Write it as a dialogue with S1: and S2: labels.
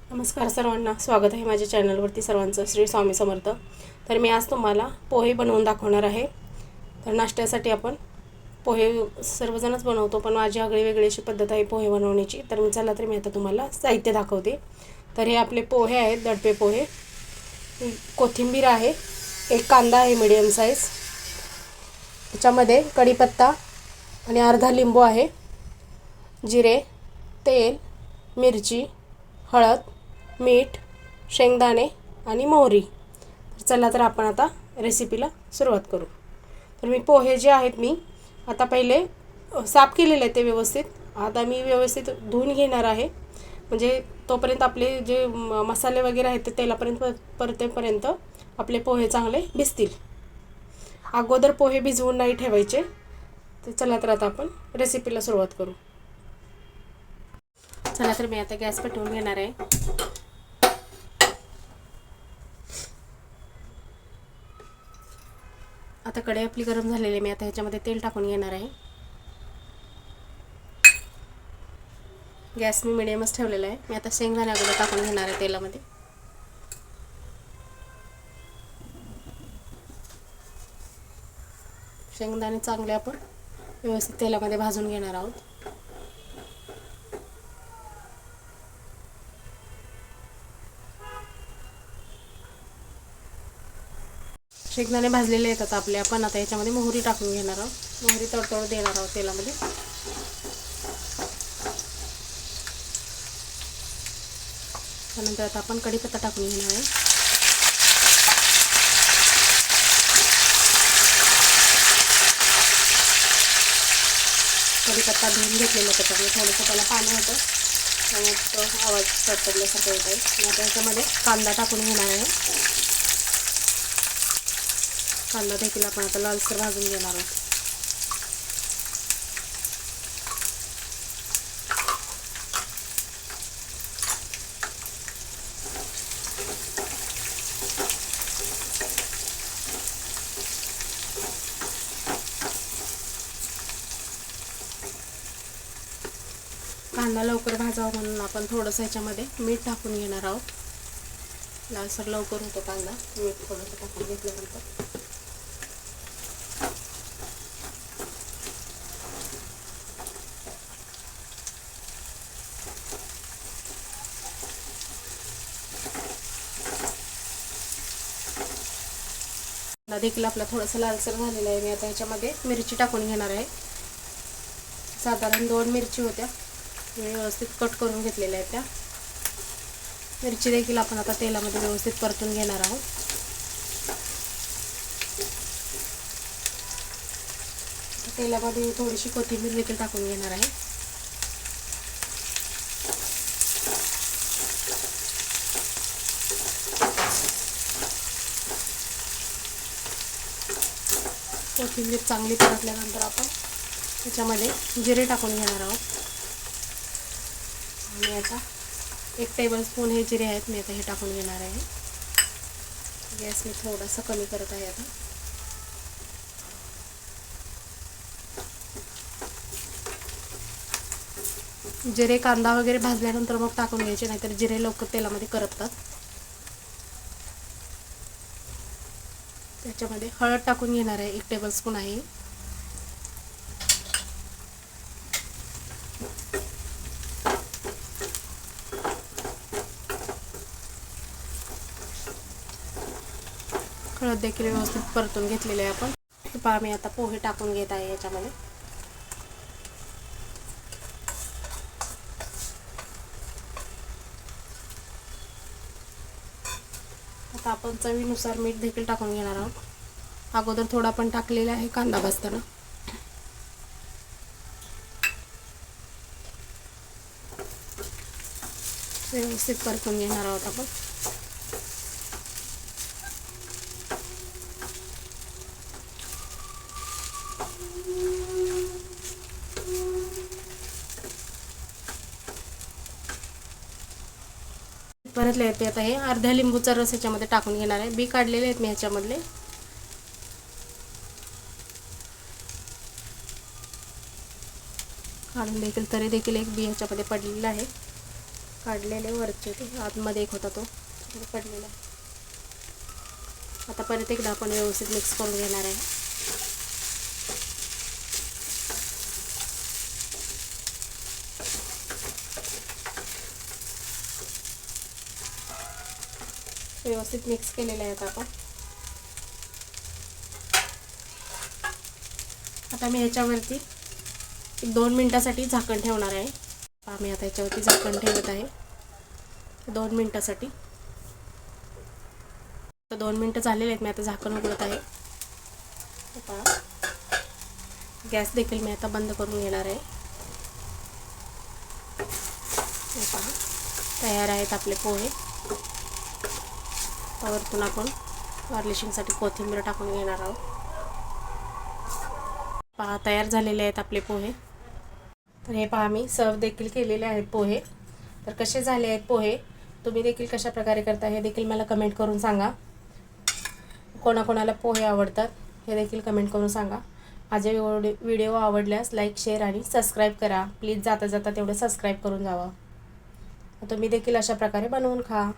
S1: नमस्कार सर्वांना, स्वागत आहे माझ्या चॅनलवरती सर्वांचं. श्री स्वामी समर्थ. तर मी आज तुम्हाला पोहे बनवून दाखवणार आहे. तर नाश्त्यासाठी आपण पोहे सर्वजणच बनवतो, पण माझी आगळी वेगळी अशी पद्धत आहे पोहे बनवण्याची. तर मी आता तुम्हाला साहित्य दाखवते. तर हे आपले पोहे आहेत, दडपे पोहे. कोथिंबीर आहे, एक कांदा आहे मीडियम साईज, त्याच्यामध्ये कढीपत्ता आणि अर्धा लिंबू आहे, जिरे, तेल, मिरची, हळद, मीठ, शेंगदाणे आणि मोहरी. चला तर आपण आता रेसिपीला सुरुवात करू. तर मी पोहे जे आहेत मी आता पहिले साफ केलेले आहेत ते व्यवस्थित. आता मी व्यवस्थित धुवून घेणार आहे, म्हणजे तोपर्यंत आपले जे मसाले वगैरे आहेत ते तेलापर्यंत परतेपर्यंत आपले पोहे चांगले भिजतील. अगोदर पोहे भिजवून नाही ठेवायचे. तर चला तर आता आपण रेसिपीला सुरुवात करू. चला तर मी आता गॅस पेटवून घेणार आहे. आता कढई आपली गरम झालेली आहे. मी आता ह्याच्यामध्ये तेल टाकून घेणार आहे. गॅस मी मिडियमच ठेवलेला आहे. मी आता शेंगदाणे अगोदर टाकून घेणार आहे तेलामध्ये. शेंगदाणे चांगले आपण व्यवस्थित तेलामध्ये भाजून घेणार आहोत. शेंगदाणे भाजलेले आहेत आता आपले. आपण आता याच्यामध्ये मोहरी टाकून घेणार आहोत. मोहरी तडतड देणार आहोत तेलामध्ये. त्यानंतर आता आपण कढीपत्ता टाकून घेणार आहे. कढीपत्ता धुवून घेतलेला, त्याच्यामध्ये थोडंसं त्याला पाणी होतं आणि तो आवाज तडतडल्यासारखं होत आहे. आणि आता याच्यामध्ये कांदा टाकून घेणार आहे. कांदा देखील आपण आता लालसर भाजून घेणार आहोत. कांदा लवकर भाजावा म्हणून आपण थोडंसं ह्याच्यामध्ये मीठ टाकून घेणार आहोत. लालसर लवकर होतो कांदा मीठ थोडंसं टाकून घेतल्यानंतर. कांदा देखील आपला थोडासा लालसर झालेला आहे. मी आता ह्याच्यामध्ये मिरची टाकून घेणार आहे. साधारण 2 मिरची होत्या, मी व्यवस्थित कट करून घेतलेल्या आहेत. त्या मिरची देखील आपण आता तेलामध्ये व्यवस्थित परतून घेणार आहोत. तेलामध्ये थोडीशी कोथिंबीर देखील टाकून घेणार आहे. कोथिंबीर चांगली परतल्यानंतर आपण त्याच्यामध्ये जिरे टाकून घेणार आहोत. आणि आता 1 टेबलस्पून हे जिरे आहेत, मी आता हे टाकून घेणार आहे. गॅस मी थोडासा कमी करत आहे आता. जिरे कांदा वगैरे भाजल्यानंतर मग टाकून घ्यायचे, नाहीतर जिरे लवकर तेलामध्ये करपतात. त्याच्यामध्ये हळद टाकून घेणार आहे, 1 टेबलस्पून आहे. हळद देखील व्यवस्थित परतून घेतलेले आहे आपण. पहा मी आता पोहे टाकून घेत आहे याच्यामध्ये. आता आपण चवीनुसार मीठ देखील टाकून घेणार आहोत. अगोदर थोडा पण टाकलेला आहे कांदा भाजताना. व्यवस्थित परतून घेणार आहोत आपण. परतले आहेत ते. आता हे अर्ध्या लिंबूचा रस ह्याच्यामध्ये टाकून घेणार आहे. बी काढलेले आहेत मी ह्याच्यामधले. काढून देखील तरी देखील एक बी ह्याच्यामध्ये पडलेला आहे. काढलेले वरचे ते आतमध्ये एक होता तो पडलेला. आता परत एकदा आपण व्यवस्थित मिक्स करून घेणार आहे. व्यवस्थित मिक्स केलेले आहेत आपण. आता मी ह्याच्यावरती 2 मिनिटासाठी झाकण ठेवणार आहे. आम्ही आता ह्याच्यावरती झाकण ठेवत आहे 2 मिनिटासाठी. तर 2 मिनिटं झालेले आहेत. मी आता झाकण उघडत आहे. गॅस देखील मी आता बंद करून घेणार आहे. तयार आहेत आपले पोहे. वरतून आपण गार्निशिंगसाठी कोथिंबीर टाकून घेणार आहोत. पहा तयार झालेले आहेत आपले पोहे. तर हे पहा मी सर्व देखील केलेले आहेत पोहे. तर कसे झाले आहेत पोहे, तुम्ही देखील कशा प्रकारे करता हे देखील मला कमेंट करून सांगा. कोणाकोणाला पोहे आवडतात हे देखील कमेंट करून सांगा. माझे व्हिडिओ आवडल्यास लाईक, शेअर आणि सबस्क्राईब करा. प्लीज जाता जाता तेवढं सबस्क्राईब करून जावा. तुम्ही देखील अशा प्रकारे बनवून खा.